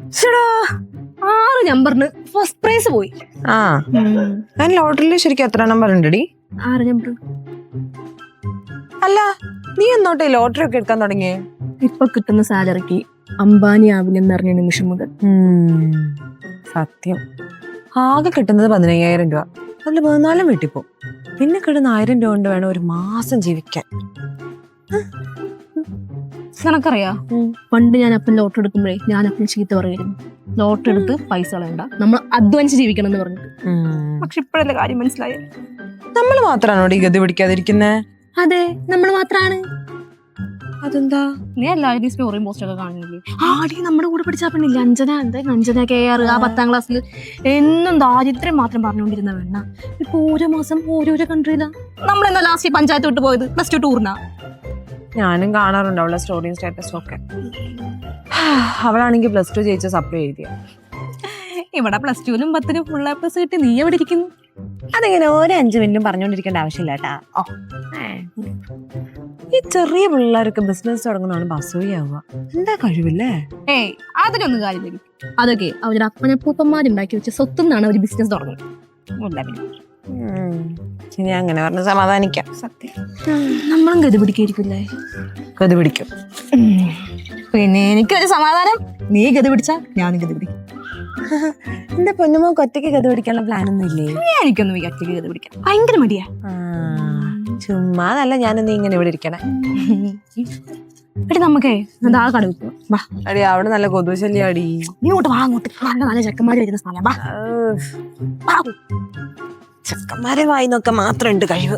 6 നമ്പറിന് first prize പോയി. ആ ഞാൻ ലോട്ടറിയിൽ ശരിക്കും എത്ര നമ്പർ ഉണ്ടടി? 6 നമ്പർ. അല്ല നീ എന്നോട്ടെ ലോട്ടറി ഒക്കെ എടുക്കാൻ തുടങ്ങിയേ? ഇപ്പൊ കിട്ടുന്ന സാലറിക്ക് അംബാനി ആവില്ലെന്ന് അറിഞ്ഞ നിമിഷം മുതൽ. സത്യം. ആകെ കിട്ടുന്നത് 15,000 രൂപ. അതിൽ 14 വീട്ടിൽ പോകും. പിന്നെ കിട്ടുന്ന 1000 രൂപ കൊണ്ട് വേണം ഒരു മാസം ജീവിക്കാൻ. നിനക്കറിയാ, പണ്ട് ഞാൻ അപ്പൻ ലോട്ടറി എടുക്കുമ്പോഴേ ഞാൻ അപ്പൻ ചീത്ത പറയുമായിരുന്നു, ലോട്ടറി എടുത്ത് പൈസ കളയണ്ട, നമ്മൾ അധ്വാനിച്ച് ജീവിക്കണം എന്ന് പറഞ്ഞിട്ട്. പക്ഷെ ഇപ്പോഴല്ലേ കാര്യം മനസ്സിലായേ. നമ്മൾ മാത്രാണോ ഈ ഗതി പിടിക്കാതിരിക്കുന്നേ? അതെ, നമ്മൾ മാത്രാണ്. അതെന്താ? നീ എല്ലാവരും സ്റ്റോറിയും പോസ്റ്റൊക്കെ കാണുന്നില്ലേ? ആടി നമ്മുടെ കൂടെ പഠിച്ച പെണ്ണില്ല അഞ്ജന, അഞ്ജന KR, ആ 10ാം ക്ലാസ്സിൽ എന്നും ദാരിദ്ര്യം മാത്രം പറഞ്ഞുകൊണ്ടിരുന്ന വേണ്ട. ഇപ്പൊ ഓരോ മാസം ഓരോരോ കൺട്രിയിലാ. നമ്മളെന്താ ലാസ്റ്റ് പഞ്ചായത്ത് വിട്ട് പോയത് +2 ടൂറിനാ. ഞാനും കാണാറുണ്ട് അവളുടെ സ്റ്റോറിയും സ്റ്റാറ്റസും ഒക്കെ. അവളാണെങ്കിൽ +2 ജയിച്ച സപ്ലൈ എഴുതിയ. ഇവിടെ +2ലും 10നും ഫുൾ A+ കിട്ടി. നീ എവിടെ ഇരിക്കുന്നു? അതെങ്ങനെ ഓരോ 5 മിനിറ്റും പറഞ്ഞോണ്ടിരിക്കേണ്ട ആവശ്യമില്ല കേട്ടാ. ഈ ചെറിയ പിള്ളേരൊക്കെ ബിസിനസ് തുടങ്ങുന്നതാണ് അസൂയാവുക. എന്താ കഴിവില്ലേ? ഏയ് അതിനൊന്നും കാര്യമില്ല. അതൊക്കെ അവരുടെ അപ്പനപ്പൂപ്പന്മാരുണ്ടാക്കി വെച്ച സ്വത്തുനിന്നാണ് അവർ ബിസിനസ് തുടങ്ങുന്നത്. ഇനി അങ്ങനെ പറഞ്ഞ് സമാധാനിക്കാം. സത്യം. നമ്മളും ഗതി പിടിക്കായിരിക്കില്ലേ? ഗതി പിടിക്കും. പിന്നെ എനിക്കൊരു സമാധാനം, നീ ഗതി പിടിച്ചാ ഞാനും ഗതി പിടിക്കും. എന്റെ പൊന്നുമോക്ക് ഒറ്റയ്ക്ക് ഗതി പിടിക്കാനുള്ള പ്ലാനൊന്നും ഇല്ലേ? എനിക്കൊന്നും ഈ ഒറ്റയ്ക്ക് ഗതി പിടിക്കാൻ ഭയങ്കര മടിയാ. ചുമ്മാതല്ല ഞാനൊന്നും ഇങ്ങനെ ഇവിടെ ഇരിക്കണേ. എടി നമുക്കേ എന്താ കട വെക്കുക. വാ അടി, അവിടെ നല്ല കൊതുശല്യാടി. ഇങ്ങോട്ട് വാ, അങ്ങോട്ട് നല്ല ചെക്കന്മാര് വരുന്ന സ്ഥലം. വാ. ചെക്കന്മാരെ വായിന്നൊക്കെ മാത്രം ഉണ്ട് കഴിവ്.